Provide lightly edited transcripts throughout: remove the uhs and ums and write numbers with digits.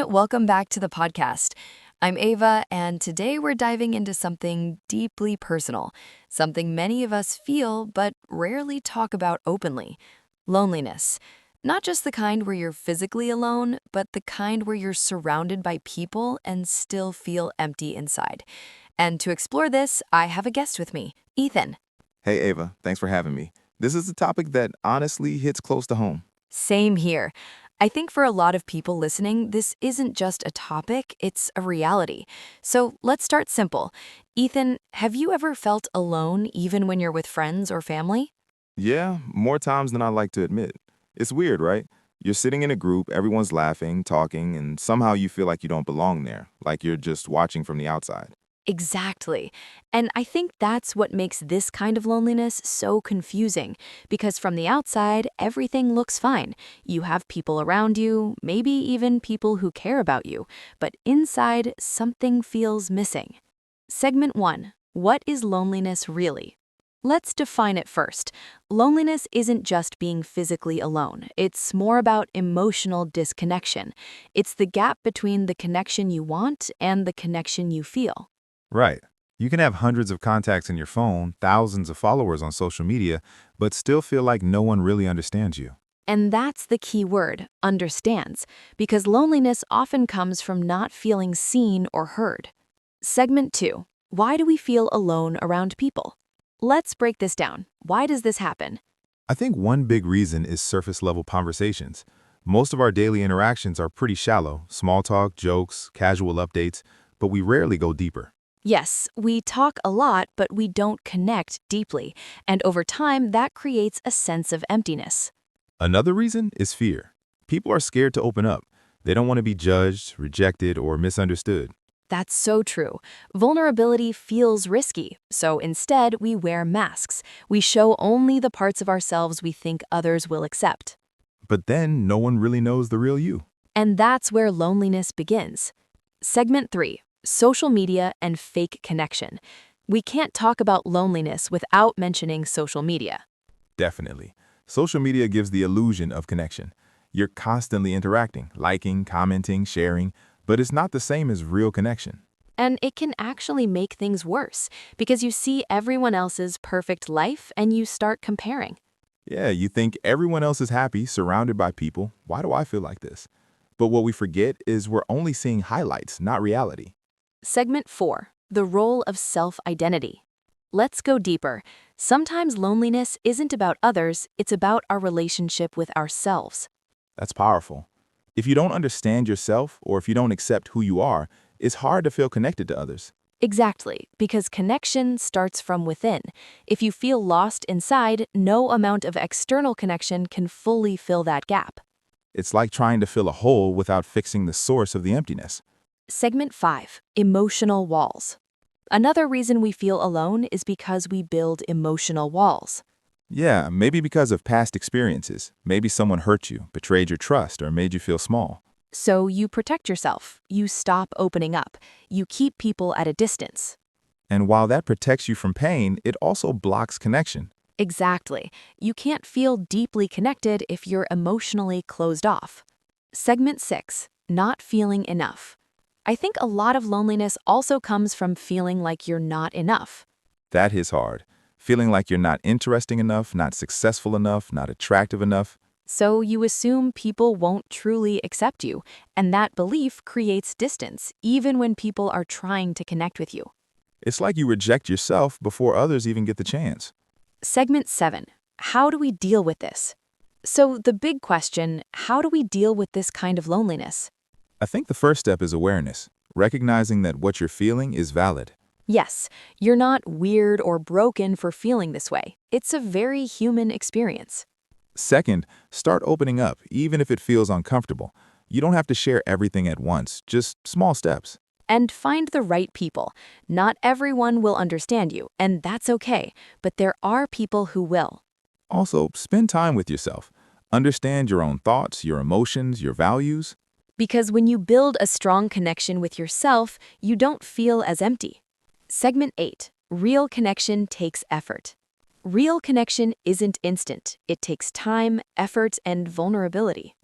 welcome back to the podcast. I'm Ava, and today we're diving into something deeply personal, something many of us feel but rarely talk about openly: loneliness. Not just the kind where you're physically alone, but the kind where you're surrounded by people and still feel empty inside. And to explore this, I have a guest with me, Ethan. Hey, Ava, thanks for having me. This is a topic that honestly hits close to home. Same here. I think for a lot of people listening, this isn't just a topic, it's a reality. So let's start simple. Ethan, have you ever felt alone even when you're with friends or family? Yeah, more times than I like to admit. It's weird, right? You're sitting in a group, everyone's laughing, talking, and somehow you feel like you don't belong there, like you're just watching from the outside. Exactly. And I think that's what makes this kind of loneliness so confusing, because from the outside, everything looks fine. You have people around you, maybe even people who care about you, but inside, something feels missing. Segment 1. What is loneliness really? Let's define it first. Loneliness isn't just being physically alone. It's more about emotional disconnection. It's the gap between the connection you want and the connection you feel. Right. You can have hundreds of contacts in your phone, thousands of followers on social media, but still feel like no one really understands you. And that's the key word, understands, because loneliness often comes from not feeling seen or heard. Segment 2. Why do we feel alone around people? Let's break this down. Why does this happen? I think one big reason is surface level conversations. Most of our daily interactions are pretty shallow, small talk, jokes, casual updates, but we rarely go deeper. Yes, we talk a lot, but we don't connect deeply, and over time, that creates a sense of emptiness. Another reason is fear. People are scared to open up. They don't want to be judged, rejected, or misunderstood. That's so true. Vulnerability feels risky, so instead we wear masks. We show only the parts of ourselves we think others will accept. But then no one really knows the real you. And that's where loneliness begins. Segment 3. Social media and fake connection. We can't talk about loneliness without mentioning social media. Definitely. Social media gives the illusion of connection. You're constantly interacting, liking, commenting, sharing, but it's not the same as real connection. And it can actually make things worse because you see everyone else's perfect life and you start comparing. Yeah, you think everyone else is happy, surrounded by people. Why do I feel like this? But what we forget is we're only seeing highlights, not reality. Segment 4. The role of self-identity. Let's go deeper. Sometimes loneliness isn't about others, it's about our relationship with ourselves. That's powerful. If you don't understand yourself or if you don't accept who you are, it's hard to feel connected to others. Exactly, because connection starts from within. If you feel lost inside, no amount of external connection can fully fill that gap. It's like trying to fill a hole without fixing the source of the emptiness. Segment 5. Emotional walls. Another reason we feel alone is because we build emotional walls. Yeah, maybe because of past experiences. Maybe someone hurt you, betrayed your trust, or made you feel small. So you protect yourself, you stop opening up, you keep people at a distance. And while that protects you from pain, it also blocks connection. Exactly. You can't feel deeply connected if you're emotionally closed off. Segment 6. Not feeling enough. I think a lot of loneliness also comes from feeling like you're not enough. That is hard. Feeling like you're not interesting enough, not successful enough, not attractive enough. So you assume people won't truly accept you, and that belief creates distance, even when people are trying to connect with you. It's like you reject yourself before others even get the chance. Segment 7. How do we deal with this? So the big question, how do we deal with this kind of loneliness? I think the first step is awareness, recognizing that what you're feeling is valid. Yes, you're not weird or broken for feeling this way. It's a very human experience. Second, start opening up, even if it feels uncomfortable. You don't have to share everything at once, just small steps. And find the right people. Not everyone will understand you, and that's okay, but there are people who will. Also, spend time with yourself. Understand your own thoughts, your emotions, your values. Because when you build a strong connection with yourself, you don't feel as empty. Segment 8. Real connection takes effort. Real connection isn't instant. It takes time, effort, and vulnerability.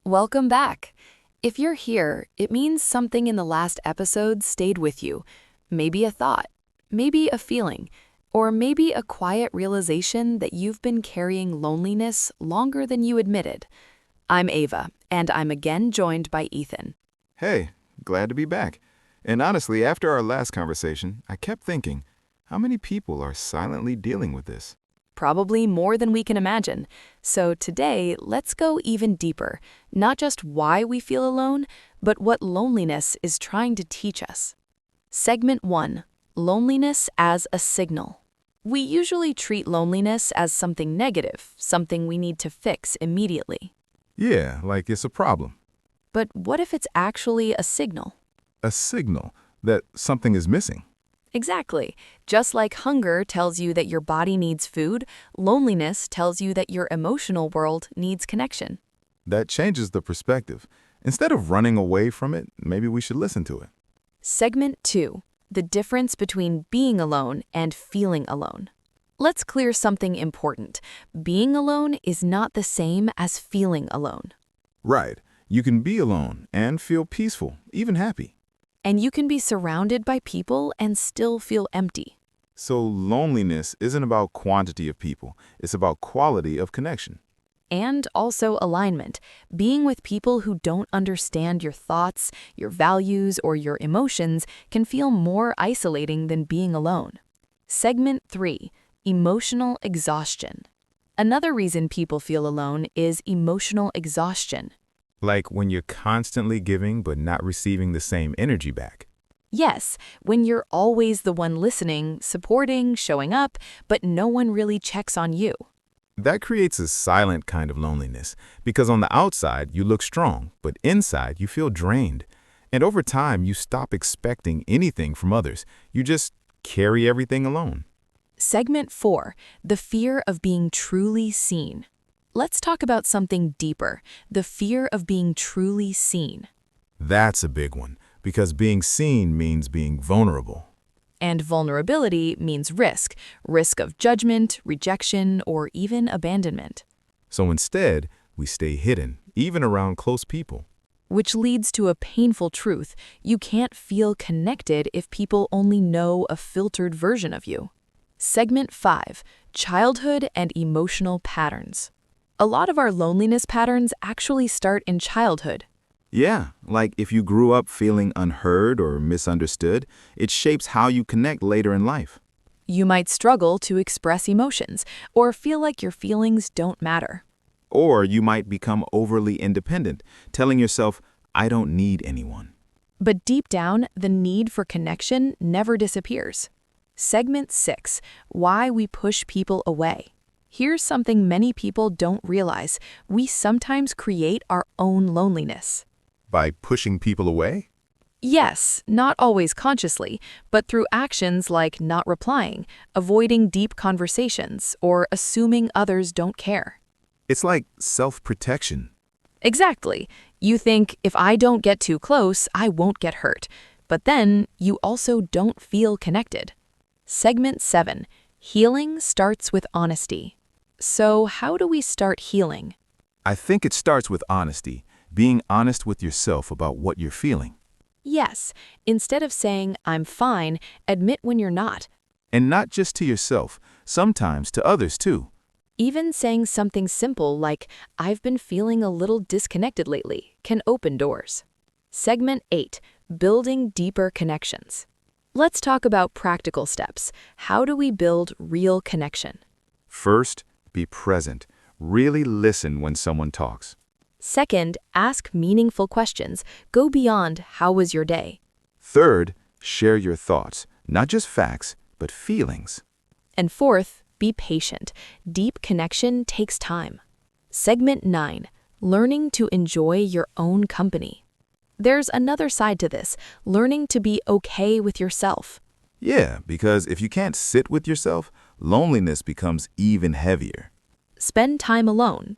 Welcome back. If you're here, it means something in the last episode stayed with you. Maybe a thought, maybe a feeling, or maybe a quiet realization that you've been carrying loneliness longer than you admitted. I'm Ava, and I'm again joined by Ethan. Hey, glad to be back. And honestly, after our last conversation, I kept thinking, how many people are silently dealing with this? Probably more than we can imagine. So today, let's go even deeper, not just why we feel alone, but what loneliness is trying to teach us. Segment 1. Loneliness as a signal. We usually treat loneliness as something negative, something we need to fix immediately. Yeah, like it's a problem. But what if it's actually a signal? A signal that something is missing. Exactly. Just like hunger tells you that your body needs food, loneliness tells you that your emotional world needs connection. That changes the perspective. Instead of running away from it, maybe we should listen to it. Segment 2. The difference between being alone and feeling alone. Let's clear something important. Being alone is not the same as feeling alone. Right. You can be alone and feel peaceful, even happy. And you can be surrounded by people and still feel empty. So loneliness isn't about quantity of people, it's about quality of connection. And also alignment. Being with people who don't understand your thoughts, your values, or your emotions can feel more isolating than being alone. Segment 3. Emotional exhaustion. Another reason people feel alone is emotional exhaustion. Like when you're constantly giving but not receiving the same energy back. Yes, when you're always the one listening, supporting, showing up, but no one really checks on you. That creates a silent kind of loneliness because on the outside you look strong, but inside you feel drained. And over time you stop expecting anything from others. You just carry everything alone. Segment 4. The fear of being truly seen. Let's talk about something deeper, the fear of being truly seen. That's a big one because being seen means being vulnerable. And vulnerability means risk of judgment, rejection, or even abandonment. So instead, we stay hidden, even around close people. Which leads to a painful truth. You can't feel connected if people only know a filtered version of you. Segment 5. Childhood and emotional patterns. A lot of our loneliness patterns actually start in childhood. Yeah, like if you grew up feeling unheard or misunderstood, it shapes how you connect later in life. You might struggle to express emotions or feel like your feelings don't matter. Or you might become overly independent, telling yourself, I don't need anyone. But deep down, the need for connection never disappears. Segment 6. Why we push people away. Here's something many people don't realize. We sometimes create our own loneliness. By pushing people away? Yes, not always consciously, but through actions like not replying, avoiding deep conversations, or assuming others don't care. It's like self-protection. Exactly. You think, if I don't get too close, I won't get hurt. But then, you also don't feel connected. Segment 7. Healing starts with honesty. So, how do we start healing? I think it starts with honesty, being honest with yourself about what you're feeling. Yes, instead of saying, I'm fine, admit when you're not. And not just to yourself, sometimes to others too. Even saying something simple like, I've been feeling a little disconnected lately, can open doors. Segment 8. Building deeper connections. Let's talk about practical steps. How do we build real connection? First, be present. Really listen when someone talks. Second, ask meaningful questions. Go beyond, how was your day? Third, share your thoughts, not just facts, but feelings. And fourth, be patient. Deep connection takes time. Segment 9. Learning to enjoy your own company. There's another side to this, learning to be okay with yourself. Yeah, because if you can't sit with yourself, loneliness becomes even heavier. Spend time alone,